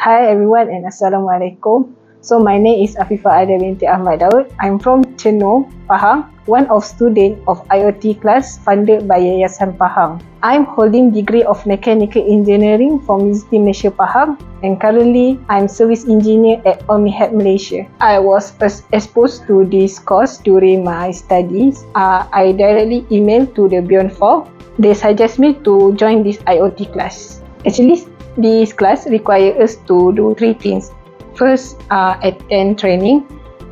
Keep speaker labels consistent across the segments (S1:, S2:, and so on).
S1: Hi everyone and Assalamualaikum. So my name is Afifah binti Ahmad Daud. I'm from Chenor, Pahang, one of student of IoT class funded by Yayasan Pahang. I'm holding degree of Mechanical Engineering from University Malaysia Pahang and currently I'm service engineer at YP-Afifah Malaysia. I was exposed to this course during my studies. I directly emailed to the Beyond 4. They suggest me to join this IoT class. Actually, this class requires us to do 3 things. First, attend training.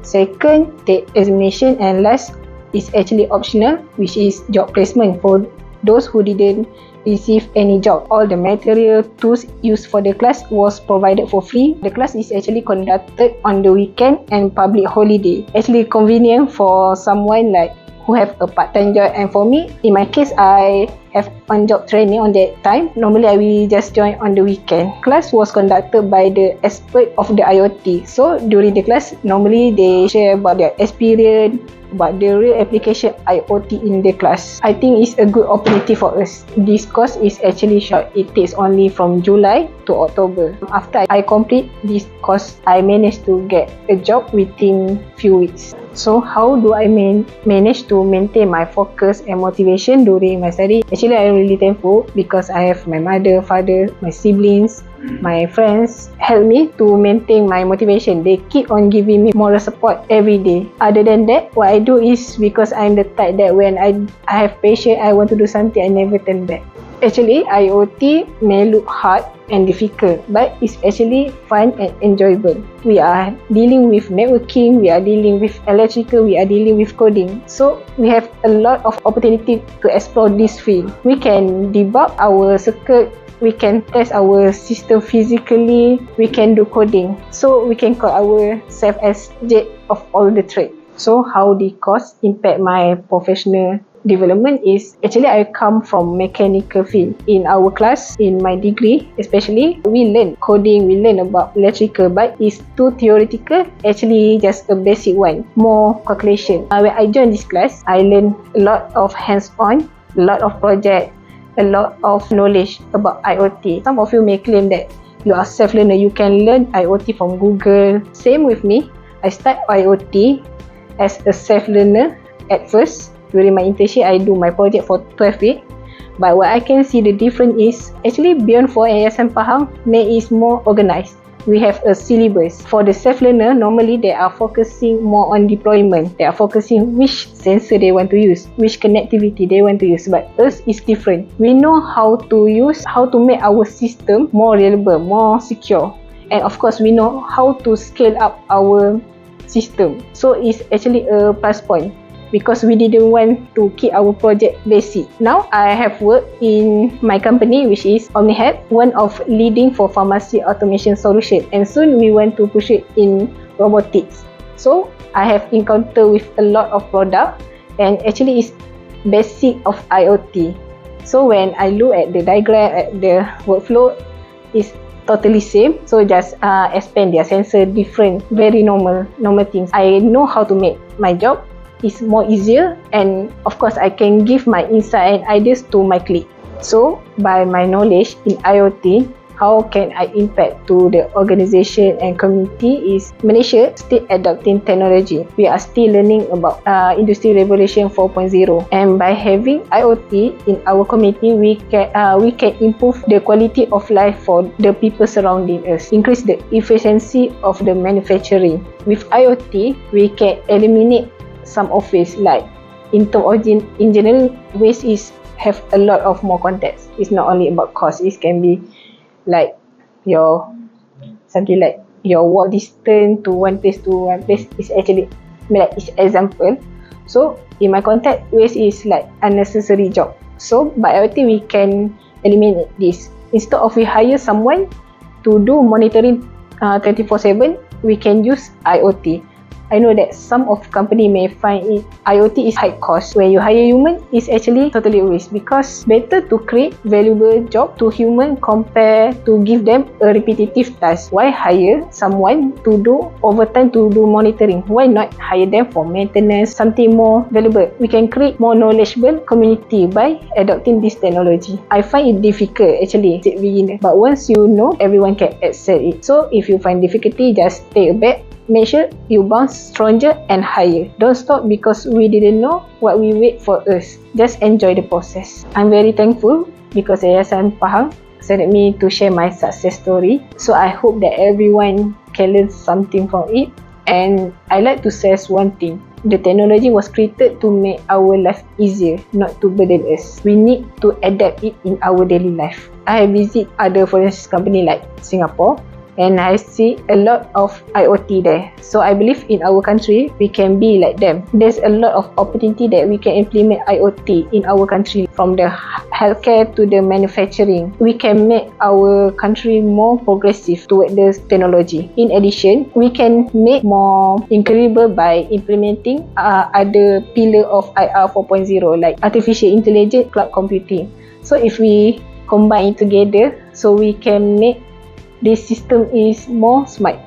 S1: Second, take examination. And last is actually optional, which is job placement for those who didn't receive any job. All the material tools used for the class was provided for free. The class is actually conducted on the weekend and public holiday. Actually convenient for someone like who have a part-time job, and for me, in my case, I have on-job training on that time. Normally, I will just join on the weekend. Class was conducted by the expert of the IoT. So during the class, normally they share about their experience, about the real application IoT in the class. I think it's a good opportunity for us. This course is actually short. It takes only from July to October. After I complete this course, I managed to get a job within few weeks. So how do I manage to maintain my focus and motivation during my study? Actually, I'm really thankful because I have my mother, father, my siblings, my friends help me to maintain my motivation. They keep on giving me moral support every day. Other than that, what I do is because I'm the type that when I have passion, I want to do something, I never turn back. Actually, IoT may look hard and difficult, but it's actually fun and enjoyable. We are dealing with networking, we are dealing with electrical, we are dealing with coding. So we have a lot of opportunity to explore this field. We can debug our circuit, we can test our system physically, we can do coding. So we can call ourselves as Jack of all the trade. So how the course impact my professional development is actually I come from mechanical field. In our class, in my degree especially, we learn coding, we learn about electrical, but it's too theoretical, actually just a basic one, more calculation. When I joined this class, I learned a lot of hands-on, a lot of project, a lot of knowledge about IoT. Some of you may claim that you are self-learner, you can learn IoT from Google. Same with me, I start IoT as a self-learner at first. During my internship, I do my project for 12 weeks. But what I can see the difference is, actually Beyond 4 and Yayasan Pahang is more organized. We have a syllabus. For the self-learner, normally they are focusing more on deployment. They are focusing which sensor they want to use, which connectivity they want to use. But us is different. We know how to make our system more reliable, more secure. And of course, we know how to scale up our system. So it's actually a plus point, because we didn't want to keep our project basic. Now, I have worked in my company, which is YP-Afifah, one of leading for pharmacy automation solution. And soon we want to push it in robotics. So, I have encountered with a lot of product, and actually it's basic of IoT. So, when I look at the diagram, at the workflow, it's totally same. So, just expand their sensor, different, very normal things. I know how to make my job is more easier, and of course I can give my insight and ideas to my colleague. So by my knowledge in IoT, how can I impact to the organization and community is Malaysia still adopting technology. We are still learning about Industry Revolution 4.0, and by having IoT in our community, we can improve the quality of life for the people surrounding us, increase the efficiency of the manufacturing. With IoT, we can eliminate some of waste, like in terms of engineering, waste have a lot of more context. It's not only about cost. It can be like something like your walk distance to one place is actually like each example. So in my context, waste is like unnecessary job. So by IoT we can eliminate this. Instead of we hire someone to do monitoring 24/7, we can use IoT. I know that some of company may find it IoT is high cost. When you hire human, it's actually totally a waste, because better to create valuable job to human compare to give them a repetitive task. Why hire someone to do overtime to do monitoring? Why not hire them for maintenance, something more valuable? We can create more knowledgeable community by adopting this technology. I find it difficult actually as a beginner, but once you know, everyone can excel it. So if you find difficulty, just take a bet. Make sure you bounce stronger and higher. Don't stop because we didn't know what we wait for us. Just enjoy the process. I'm very thankful because Yayasan Pahang sent me to share my success story. So I hope that everyone can learn something from it. And I like to stress one thing. The technology was created to make our life easier, not to burden us. We need to adapt it in our daily life. I have visited other foreign company like Singapore, and I see a lot of IoT there. So I believe in our country, we can be like them. There's a lot of opportunity that we can implement IoT in our country, from the healthcare to the manufacturing. We can make our country more progressive toward the technology. In addition, we can make more incredible by implementing other pillar of IR 4.0 like artificial intelligence, cloud computing. So if we combine it together, so we can make this system is more smart,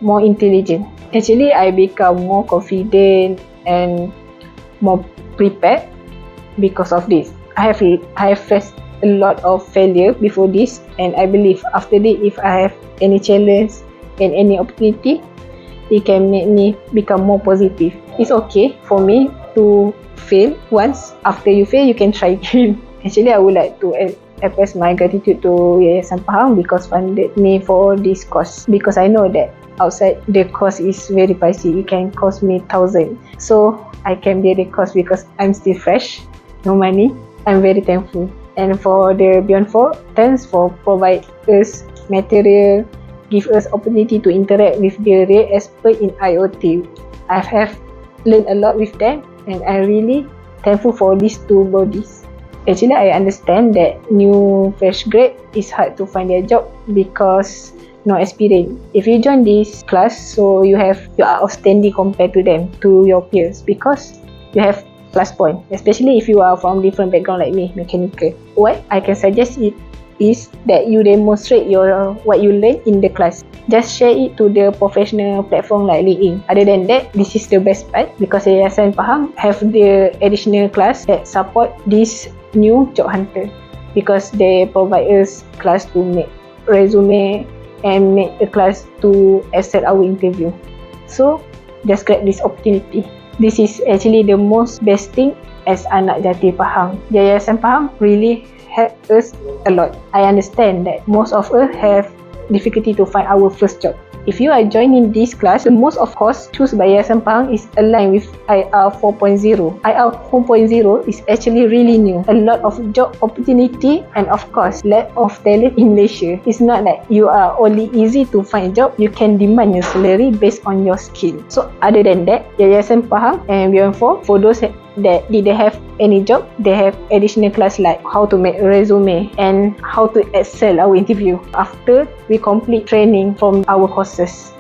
S1: more intelligent. Actually, I become more confident and more prepared because of this. I have faced a lot of failure before this, and I believe after this, if I have any challenge and any opportunity, it can make me become more positive. It's okay for me to fail once. After you fail, you can try again. Actually, I would like to express my gratitude to Yayasan Pahang because funded me for this course, because I know that outside the course is very pricey. It can cost me 1,000. So I can bear the cost because I'm still fresh, no money. I'm very thankful. And for the Beyond 4, thanks for provide us material, give us opportunity to interact with the real expert in IoT. I have learned a lot with them, and I'm really thankful for these two bodies. Actually, I understand that new fresh grade is hard to find a job because no experience. If you join this class, so you are outstanding compared to them, to your peers, because you have plus point, especially if you are from different background like me, mechanical. What I can suggest it is that you demonstrate what you learn in the class. Just share it to the professional platform like LinkedIn. Other than that, this is the best part because Yayasan Pahang have the additional class that support this new job hunter, because they provide us class to make resume and make a class to accept our interview. So just grab this opportunity. This is actually the most best thing as anak jati Pahang. Yayasan Pahang really helped us a lot. I understand that most of us have difficulty to find our first job. If you are joining this class, the most of course choose by Yayasan Pahang is aligned with IR 4.0. IR 4.0 is actually really new. A lot of job opportunity and of course lack of talent in Malaysia. It's not like you are only easy to find a job, you can demand your salary based on your skill. So other than that, Yayasan Pahang and Beyond 4, for those that didn't have any job, they have additional class like how to make resume and how to excel our interview after we complete training from our courses.